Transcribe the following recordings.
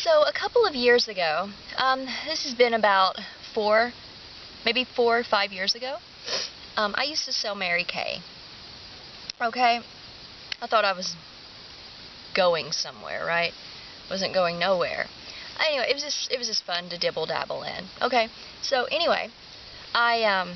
So a couple of years ago, this has been about maybe 4 or 5 years ago, I used to sell Marykay. Okay? I thought I was going somewhere, right? Wasn't going nowhere. Anyway, it was just fun to dibble dabble in. Okay? So anyway, I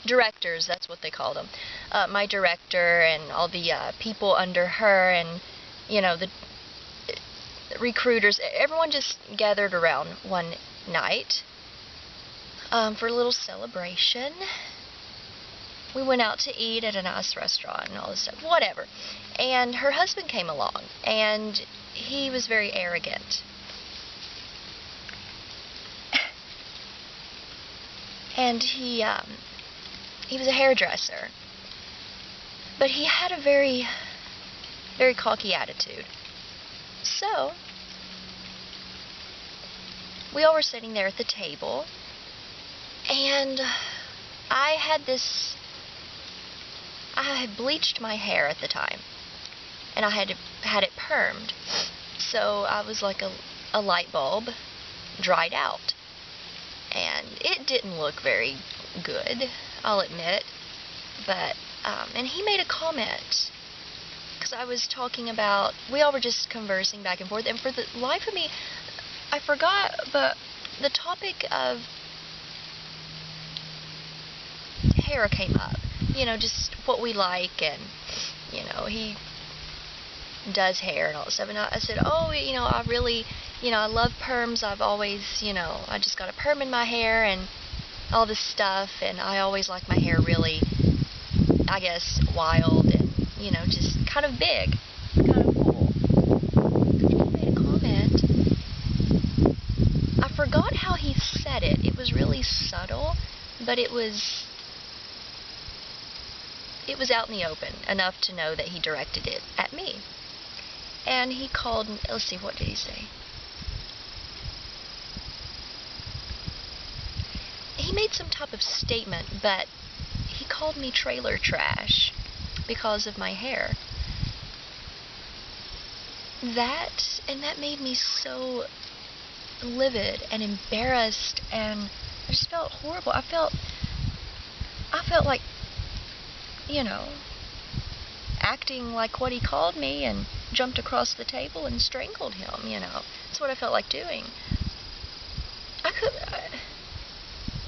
directors, that's what they called them. My director and all the people under her, and the recruiters, everyone just gathered around one night for a little celebration. We went out to eat at a nice restaurant and all this stuff, whatever. And her husband came along, and he was very arrogant. And he was a hairdresser, but he had a very, very cocky attitude. So, we all were sitting there at the table, and I had bleached my hair at the time, and I had it permed, so I was like a light bulb, dried out, and it didn't look very good, I'll admit, but, and he made a comment, because I was talking about, we all were just conversing back and forth, and for the life of me, I forgot, but the topic of hair came up, just what we like, and, he does hair and all that stuff, and I said, oh, I really, I love perms. I've always, I just got a perm in my hair and all this stuff, and I always like my hair really, I guess, wild and, just kind of big, kind of cool. He made a comment. I forgot how he said it. It was really subtle, but it was out in the open enough to know that he directed it at me. And he called, let's see, what did he say? He made some type of statement, but he called me trailer trash because of my hair. That made me so livid and embarrassed, and I just felt horrible. I felt like, acting like what he called me, and jumped across the table and strangled him, That's what I felt like doing.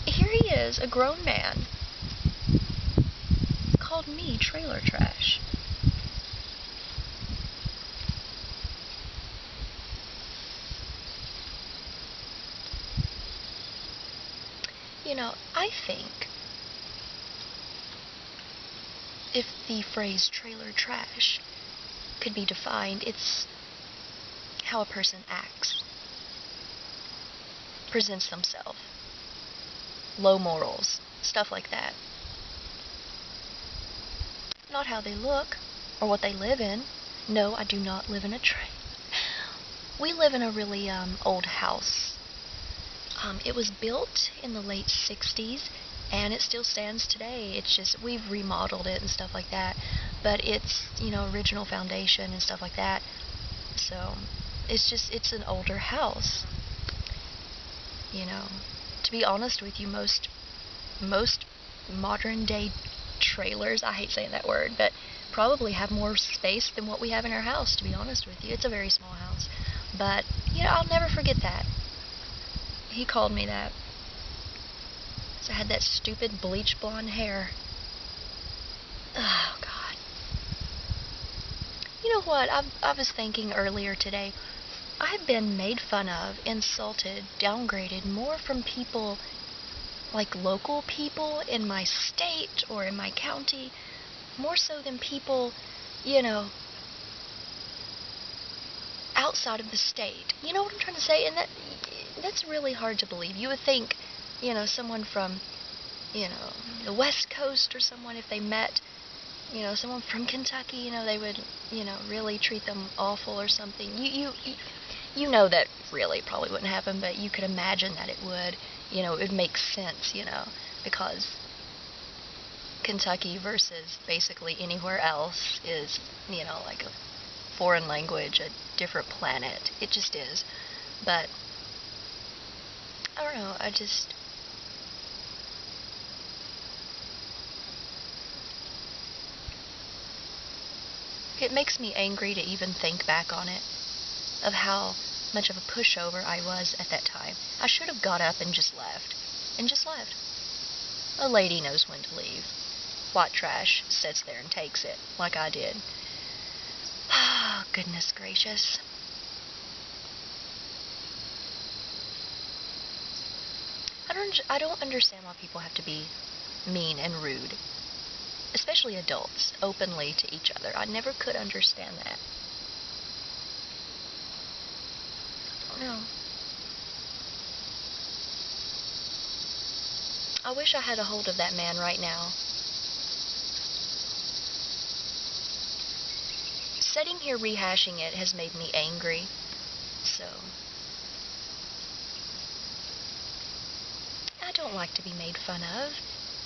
Here he is, a grown man, called me trailer trash. I think if the phrase trailer trash could be defined, it's how a person acts, presents themselves, low morals, stuff like that. Not how they look or what they live in. No, I do not live in a trailer. We live in a really old house. It was built in the late 60s, and it still stands today. It's just, we've remodeled it and stuff like that, but it's, original foundation and stuff like that. So, it's an older house. To be honest with you, most modern day trailers, I hate saying that word, but probably have more space than what we have in our house, to be honest with you. It's a very small house. But, I'll never forget that. He called me that. So I had that stupid bleach blonde hair. Oh, God. You know what? I was thinking earlier today, I've been made fun of, insulted, downgraded more from people, like local people in my state or in my county, more so than people, outside of the state. You know what I'm trying to say? And that's really hard to believe. You would think, someone from, the West Coast or someone, if they met, someone from Kentucky, they would, really treat them awful or something. You know that really probably wouldn't happen, but you could imagine that it would. It would make sense, because Kentucky versus basically anywhere else is, you know, like a foreign language, a different planet. It just is. But I don't know, it makes me angry to even think back on it, of how much of a pushover I was at that time. I should have got up and just left. A lady knows when to leave. White trash sits there and takes it, like I did. Oh, goodness gracious. I don't understand why people have to be mean and rude. Especially adults, openly to each other. I never could understand that. I don't know. I wish I had a hold of that man right now. Sitting here rehashing it has made me angry. So, I don't like to be made fun of.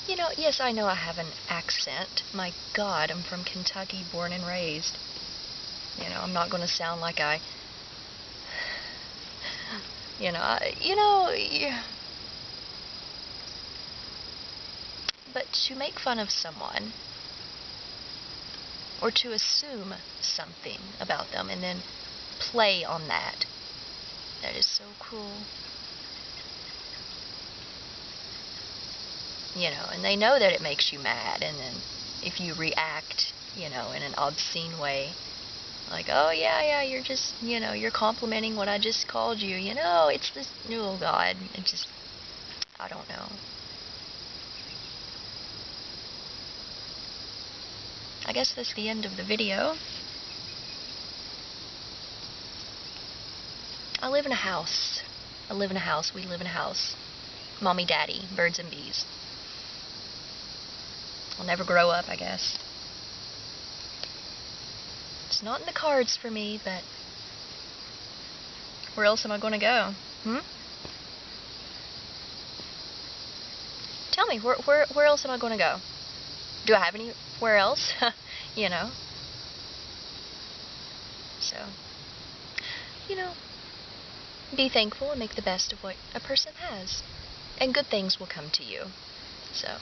You know, yes, I know I have an accent. My God, I'm from Kentucky, born and raised. You know, I'm not going to sound like I... But to make fun of someone, or to assume something about them, and then play on that is so cruel. You know, and they know that it makes you mad, and then if you react, you know, in an obscene way, like, oh yeah, you're just, you know, you're complimenting what I just called you, you know, it's this, oh God, it just, I don't know. I guess that's the end of the video. I live in a house. We live in a house. Mommy, daddy, birds and bees. I'll never grow up, I guess. It's not in the cards for me, but where else am I going to go? Tell me, where else am I going to go? Do I have anywhere else? You know? So, you know, be thankful and make the best of what a person has. And good things will come to you. So...